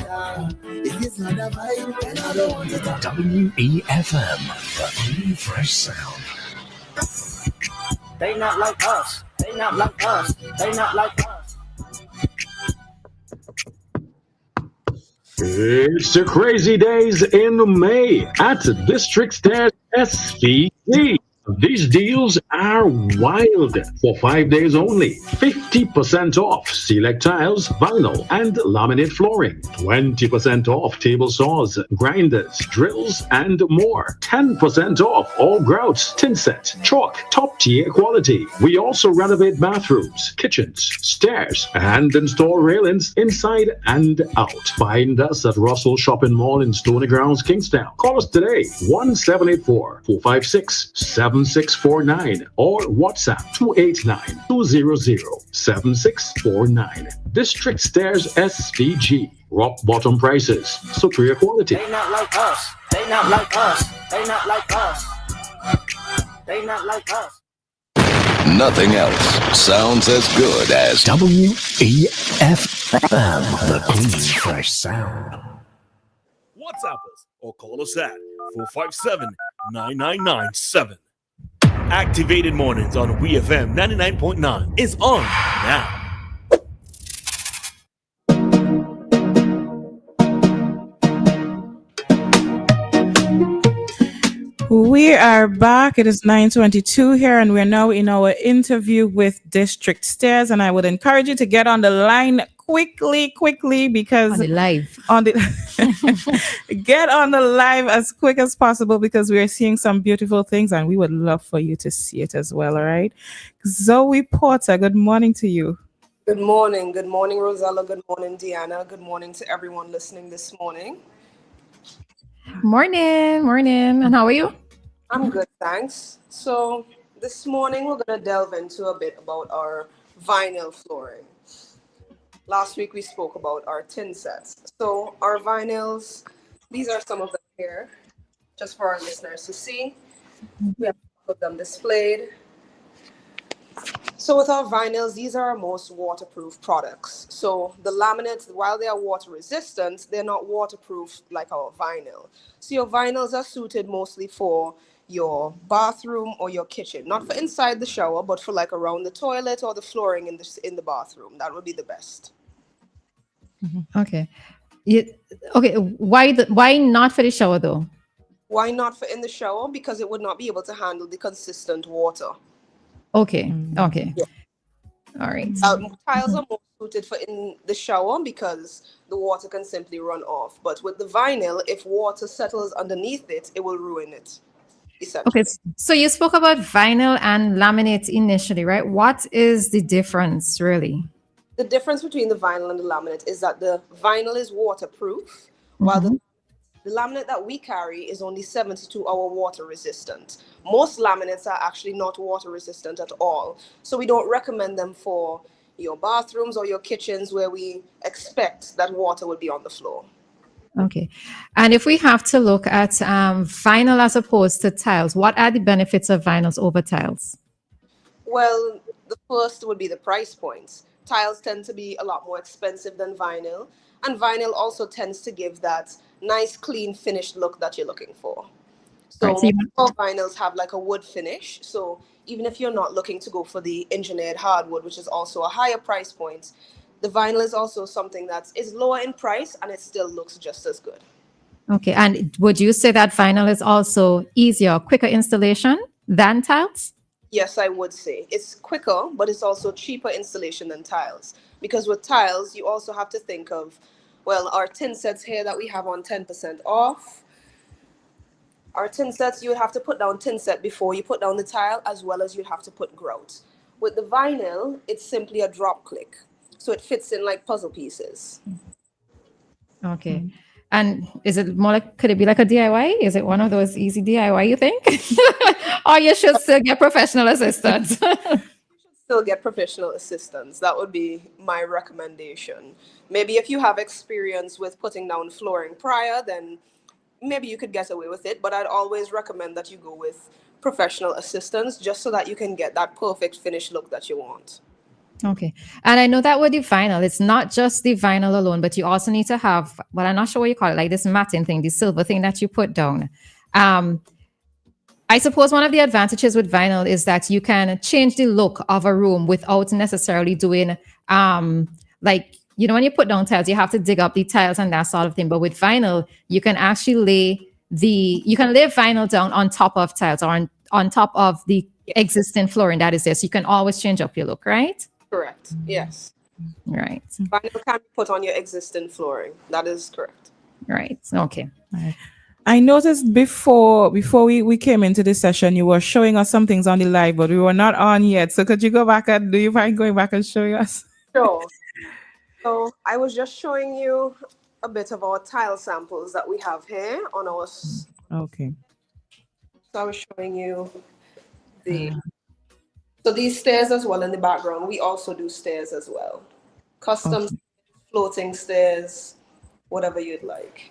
If it's not a vibe, then I don't want it. WEFM, the clean, fresh sound. They not like us. They not like us. They not like us. It's the crazy days in May at District Stairs SVG. These deals are wild. For 5 days only, 50% off select tiles, vinyl, and laminate flooring. 20% off table saws, grinders, drills, and more. 10% off all grouts, tin set, chalk, top tier quality. We also renovate bathrooms, kitchens, stairs, and install railings inside and out. Find us at Russell Shopping Mall in Stony Grounds, Kingstown. Call us today, 1784-456-7649 or WhatsApp 289-200-7649. District Stairs SVG. Rock bottom prices, superior quality. They not like us. They not like us. They not like us. They not like us. Nothing else sounds as good as WEFM, the clean, fresh sound. WhatsApp us or call us at 457-9997. Activated Mornings on WEFM 99.9 is on now. We are back. It is 9:22 here, and we're now in our interview with District Stairs. And I would encourage you to get on the line quickly, because on the live. Get on the live as quick as possible because we are seeing some beautiful things, and we would love for you to see it as well. All right, Zoe Porter, good morning to you. Good morning, Rosella. Good morning, Dianna. Good morning to everyone listening this morning. Morning. And how are you? I'm good, thanks. So this morning we're going to delve into a bit about our vinyl flooring. Last week we spoke about our tin sets. So our vinyls, these are some of them here, just for our listeners to see. We have put them displayed. So with our vinyls, these are our most waterproof products. So the laminates, while they are water resistant, they're not waterproof like our vinyl. So your vinyls are suited mostly for your bathroom or your kitchen, not for inside the shower, but for like around the toilet or the flooring in the bathroom. That would be the best. Okay. Why not for the shower though? Why not for in the shower? Because it would not be able to handle the consistent water. Okay. Yeah. All right. Tiles are more suited for in the shower because the water can simply run off. But with the vinyl, if water settles underneath it, it will ruin it. Okay. So you spoke about vinyl and laminate initially, right? What is the difference really? The difference between the vinyl and the laminate is that the vinyl is waterproof, while the laminate that we carry is only 72-hour water resistant. Most laminates are actually not water resistant at all. So we don't recommend them for your bathrooms or your kitchens where we expect that water will be on the floor. Okay. And if we have to look at vinyl as opposed to tiles, what are the benefits of vinyls over tiles? Well, the first would be the price points. Tiles tend to be a lot more expensive than vinyl. And vinyl also tends to give that nice, clean, finished look that you're looking for. So all vinyls have like a wood finish. So even if you're not looking to go for the engineered hardwood, which is also a higher price point, the vinyl is also something that is lower in price and it still looks just as good. Okay. And would you say that vinyl is also easier, quicker installation than tiles? Yes, I would say. It's quicker, but it's also cheaper installation than tiles. Because with tiles, you also have to think of, well, our tin sets here that we have on 10% off. Our tin sets, you would have to put down tin set before you put down the tile, as well as you'd have to put grout. With the vinyl, it's simply a drop click. So it fits in like puzzle pieces. Okay. And is it more like, could it be like a DIY? Is it one of those easy DIY, you think? Or you should still get professional assistance? Still get professional assistance. That would be my recommendation. Maybe if you have experience with putting down flooring prior, then maybe you could get away with it. But I'd always recommend that you go with professional assistance just so that you can get that perfect finished look that you want. Okay. And I know that with the vinyl, it's not just the vinyl alone, but you also need to have, well, I'm not sure what you call it, like this matting thing, the silver thing that you put down. I suppose one of the advantages with vinyl is that you can change the look of a room without necessarily doing, like, you know, when you put down tiles, you have to dig up the tiles and that sort of thing. But with vinyl, you can actually you can lay vinyl down on top of tiles or on top of the existing flooring that is there. So you can always change up your look, right? Correct. Yes. Right. Vinyl can be put on your existing flooring. That is correct. Right. Okay. I noticed before we came into this session, you were showing us some things on the live, but we were not on yet. So could you go back and do you mind going back and showing us? Sure. So I was just showing you a bit of our tile samples that we have here on our. Okay. So I was showing you so these stairs as well in the background. We also do stairs as well. Custom floating stairs, whatever you'd like.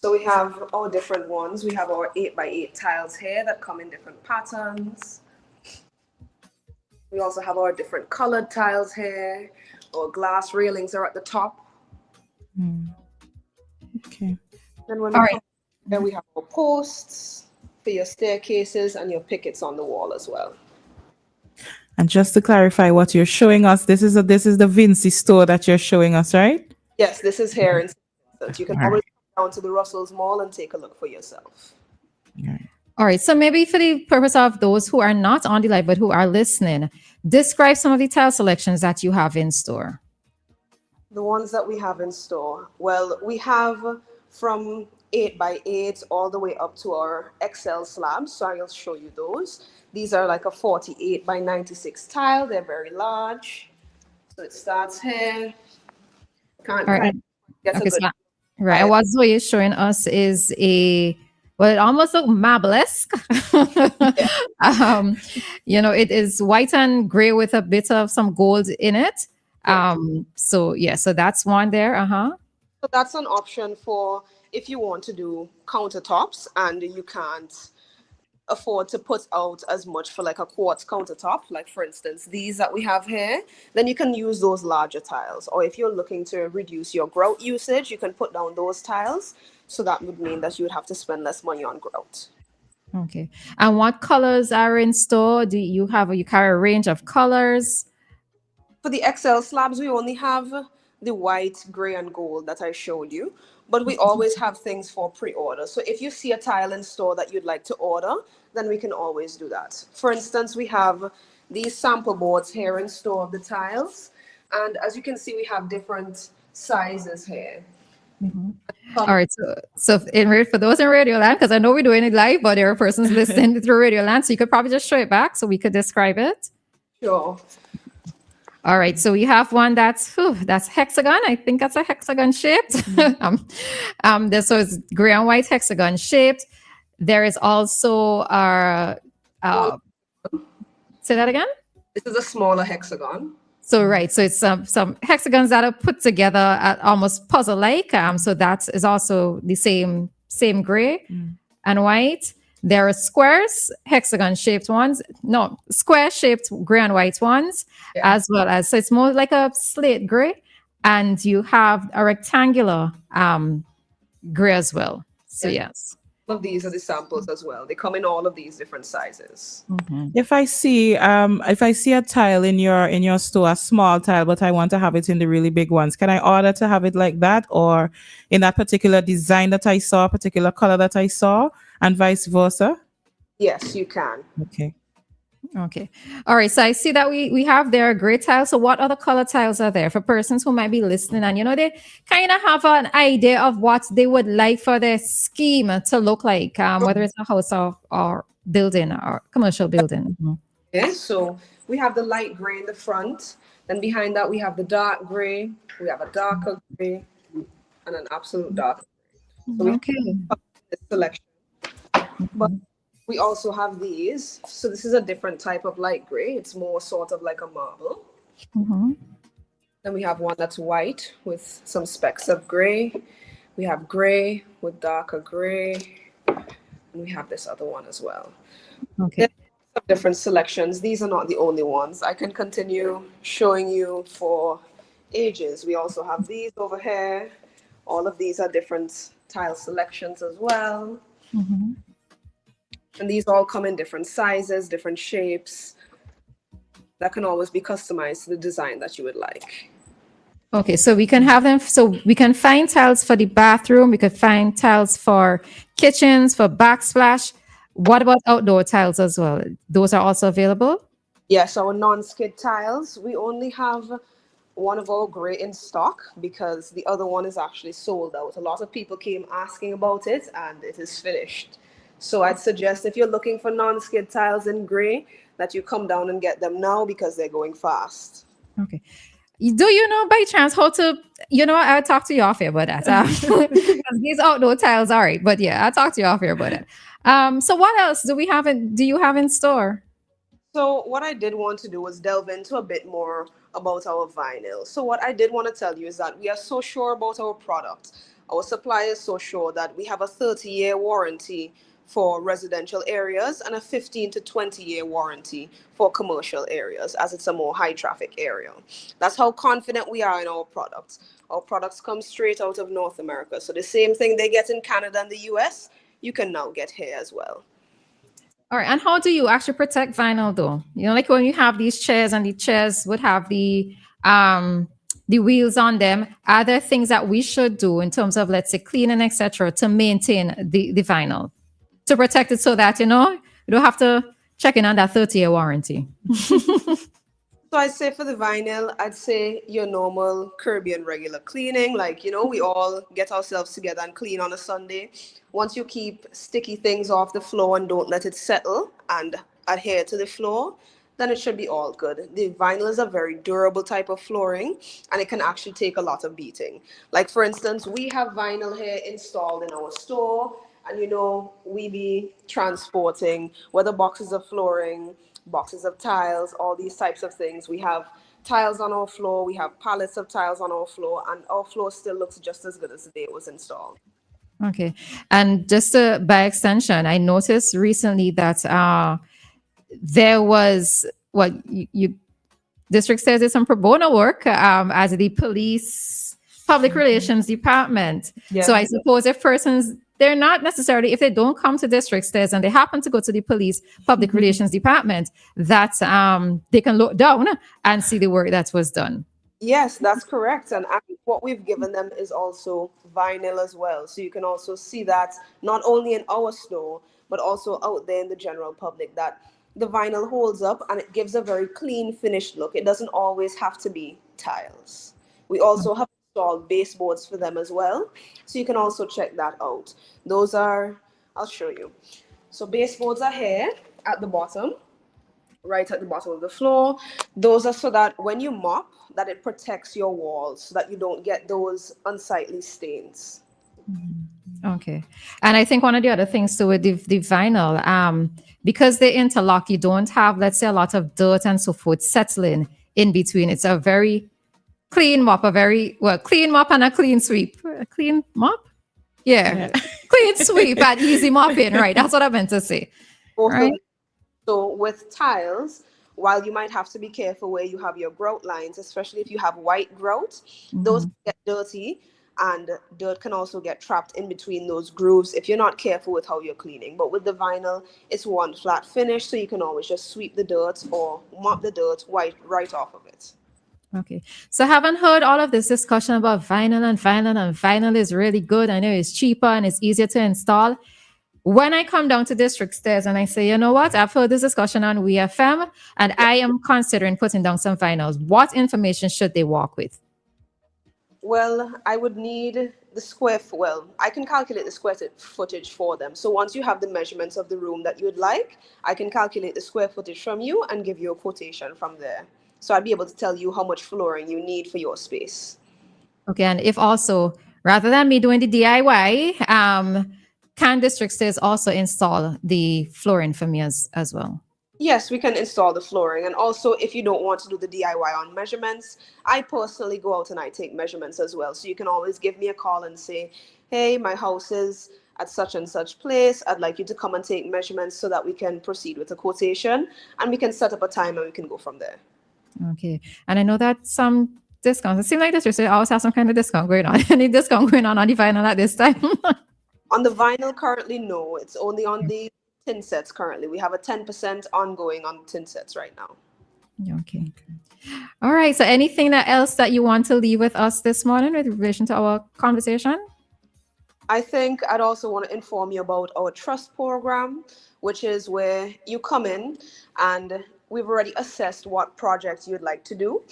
So we have our different ones. We have our 8x8 tiles here that come in different patterns. We also have our different colored tiles here. Our glass railings are at the top. Okay. Then when we come here, we have our posts for your staircases and your pickets on the wall as well. And just to clarify what you're showing us, this is the Vinci store that you're showing us, right? Yes, this is here in St. Vincent. You can always come down to the Russell's Mall and take a look for yourself. All right. So maybe for the purpose of those who are not on the live but who are listening, describe some of the tile selections that you have in store. The ones that we have in store. Well, we have from 8x8 all the way up to our XL slabs. So I'll show you those. These are like a 48x96 tile. They're very large. So it starts here. Right. And what Zoe is showing us is well, it almost looks marble-esque. You know, it is white and gray with a bit of some gold in it. So that's one there. So that's an option for if you want to do countertops and you can't afford to put out as much for like a quartz countertop, like for instance these that we have here, then you can use those larger tiles. Or if you're looking to reduce your grout usage, you can put down those tiles. So that would mean that you would have to spend less money on grout. Okay. And what colors are in store? Do you carry a range of colors? For the XL slabs, we only have the white, gray, and gold that I showed you. But we always have things for pre-order. So if you see a tile in store that you'd like to order, then we can always do that. For instance, we have these sample boards here in store of the tiles. And as you can see, we have different sizes here. All right. So for those in Radio Land, because I know we're doing it live, but there are persons listening through Radio Land, so you could probably just show it back so we could describe it. Sure. All right, so we have one that's hexagon. I think that's a hexagon shaped. This was gray and white hexagon shaped. There is also our say that again. This is a smaller hexagon. So it's some hexagons that are put together at almost puzzle-like. So that is also the same gray and white. There are squares, hexagon-shaped ones. No, square-shaped gray and white ones, as well as, so it's more like a slate gray. And you have a rectangular gray as well. So yes. All of these are the samples as well. They come in all of these different sizes. If I see a tile in your store, a small tile, but I want to have it in the really big ones, can I order to have it like that, or in that particular design that I saw, particular color that I saw, and vice versa? Yes, you can. Okay. All right. So I see that we have there gray tiles. So what other color tiles are there for persons who might be listening and, they kind of have an idea of what they would like for their scheme to look like, whether it's a house or building or commercial building. Okay. So we have the light gray in the front. Then behind that, we have the dark gray. We have a darker gray and an absolute dark gray. So we have this selection. But we also have these. So this is a different type of light gray. It's more sort of like a marble. Then we have one that's white with some specks of gray. We have gray with darker gray. And we have this other one as well. Okay. There's different selections. These are not the only ones. I can continue showing you for ages. We also have these over here. All of these are different tile selections as well. And these all come in different sizes, different shapes. That can always be customized to the design that you would like. Okay, so we can have them. So we can find tiles for the bathroom. We could find tiles for kitchens, for backsplash. What about outdoor tiles as well? Those are also available? Yes, our non-skid tiles, we only have one of our gray in stock because the other one is actually sold out. A lot of people came asking about it and it is finished. So I'd suggest if you're looking for non-skid tiles in gray, that you come down and get them now because they're going fast. Okay. Do you know by chance how to, I'll talk to you off here about that. Because these outdoor tiles are right. But yeah, I'll talk to you off here about it. So what else do you have in store? So what I did want to do was delve into a bit more about our vinyl. So what I did want to tell you is that we are so sure about our product. Our supplier is so sure that we have a 30-year warranty for residential areas and a 15 to 20-year warranty for commercial areas, as it's a more high traffic area. That's how confident we are in our products. Our products come straight out of North America. So the same thing they get in Canada and the US, you can now get here as well. All right. And how do you actually protect vinyl though? Like when you have these chairs and the chairs would have the wheels on them, are there things that we should do in terms of, let's say, cleaning, etc., to maintain the vinyl, to protect it so that, you don't have to check in on that 30-year warranty? So I'd say for the vinyl, I'd say your normal Caribbean regular cleaning. Like, we all get ourselves together and clean on a Sunday. Once you keep sticky things off the floor and don't let it settle and adhere to the floor, then it should be all good. The vinyl is a very durable type of flooring and it can actually take a lot of beating. Like, for instance, we have vinyl here installed in our store and, we be transporting whether boxes of flooring, boxes of tiles, all these types of things. We have tiles on our floor, we have pallets of tiles on our floor, and our floor still looks just as good as the day it was installed. Okay. And just by extension, I noticed recently that there was district says it's some pro bono work as the police public relations department. Yeah. So I suppose if persons, they're not necessarily, if they don't come to district stairs and they happen to go to the police public relations department, that they can look down and see the work that was done. Yes, that's correct. And what we've given them is also vinyl as well. So you can also see that not only in our store, but also out there in the general public, that the vinyl holds up and it gives a very clean, finished look. It doesn't always have to be tiles. We also have installed baseboards for them as well. So you can also check that out. Those are, I'll show you. So baseboards are here at the bottom, right at the bottom of the floor. Those are so that when you mop, that it protects your walls so that you don't get those unsightly stains. Okay. And I think one of the other things too with the vinyl, because they interlock, you don't have, let's say, a lot of dirt and so forth settling in between. It's a very clean mop, clean mop and a clean sweep. A clean mop? Yeah. Clean sweep and easy mopping, right? That's what I meant to say. Right? So with tiles, while you might have to be careful where you have your grout lines, especially if you have white grout, those get dirty and dirt can also get trapped in between those grooves if you're not careful with how you're cleaning. But with the vinyl, it's one flat finish, so you can always just sweep the dirt or mop the dirt right off of it. Okay. So I haven't heard all of this discussion about vinyl and vinyl is really good. I know it's cheaper and it's easier to install. When I come down to district stairs and I say, you know what, I've heard this discussion on WEFM and I am considering putting down some vinyls, what information should they walk with? Well, I would need the I can calculate the square footage for them. So once you have the measurements of the room that you would like, I can calculate the square footage from you and give you a quotation from there. So I'd be able to tell you how much flooring you need for your space. Okay. And if also, rather than me doing the DIY, can district stairs also install the flooring for me as well? Yes, we can install the flooring. And also, if you don't want to do the DIY on measurements, I personally go out and I take measurements as well. So you can always give me a call and say, hey, my house is at such and such place. I'd like you to come and take measurements so that we can proceed with a quotation, and we can set up a time and we can go from there. Okay. And I know that some discounts, it seems like this year, always have some kind of discount going on. Any discount going on the vinyl at this time? On the vinyl currently, no. It's only on the tin sets currently. We have a 10% ongoing on the tin sets right now. Okay. All right. So anything else that you want to leave with us this morning with relation to our conversation? I think I'd also want to inform you about our trust program, which is where you come in and we've already assessed what projects you'd like to do.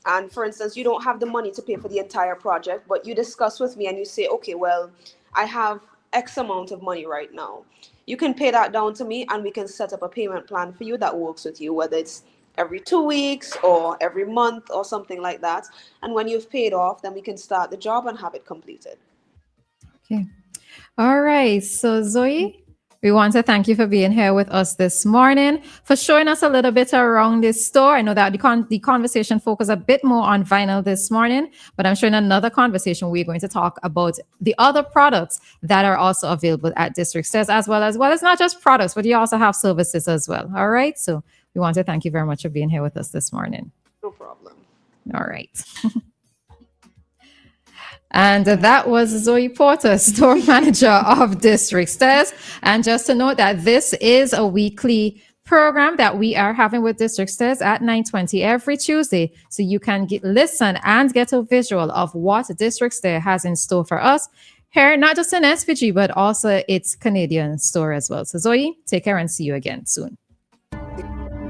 And for instance, you don't have the money to pay for the entire project, but you discuss with me and you say, okay, well, I have X amount of money right now. You can pay that down to me and we can set up a payment plan for you that works with you, whether it's every 2 weeks or every month or something like that. And when you've paid off, then we can start the job and have it completed. Okay. All right. So Zoe, we want to thank you for being here with us this morning, for showing us a little bit around this store. I know that the conversation focused a bit more on vinyl this morning, but I'm sure in another conversation, we're going to talk about the other products that are also available at District Stairs, as well as it's not just products, but you also have services as well. All right. So we want to thank you very much for being here with us this morning. No problem. All right. And that was Zoe Porter, store manager of District Stairs. And just to note that this is a weekly program that we are having with District Stairs at 9:20 every Tuesday. So you can listen and get a visual of what District Stairs has in store for us here, not just in SVG, but also its Canadian store as well. So Zoe, take care and see you again soon.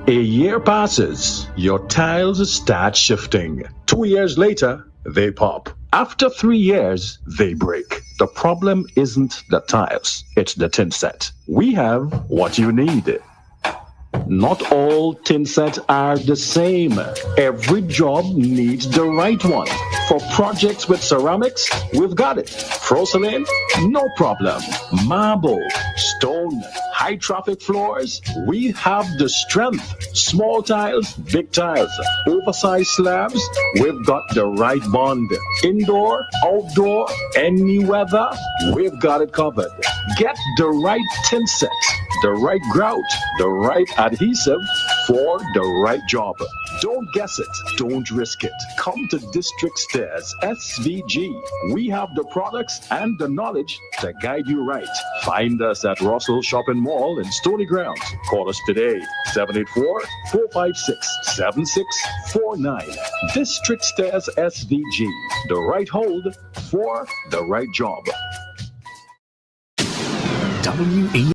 A year passes, your tiles start shifting. 2 years later, they pop. After 3 years, they break. The problem isn't the tiles, it's the tin set. We have what you need. Not all tin sets are the same. Every job needs the right one. For projects with ceramics, we've got it. Porcelain, no problem. Marble, stone, high traffic floors, we have the strength. Small tiles, big tiles, oversized slabs, we've got the right bond. Indoor, outdoor, any weather, we've got it covered. Get the right tin set, the right grout, the right adhesive for the right job. Don't guess it. Don't risk it. Come to District Stairs, SVG. We have the products and the knowledge to guide you right. Find us at Russell Shopping Mall in Stony Ground. Call us today, 784-456-7649. District Stairs, SVG. The right hold for the right job. WE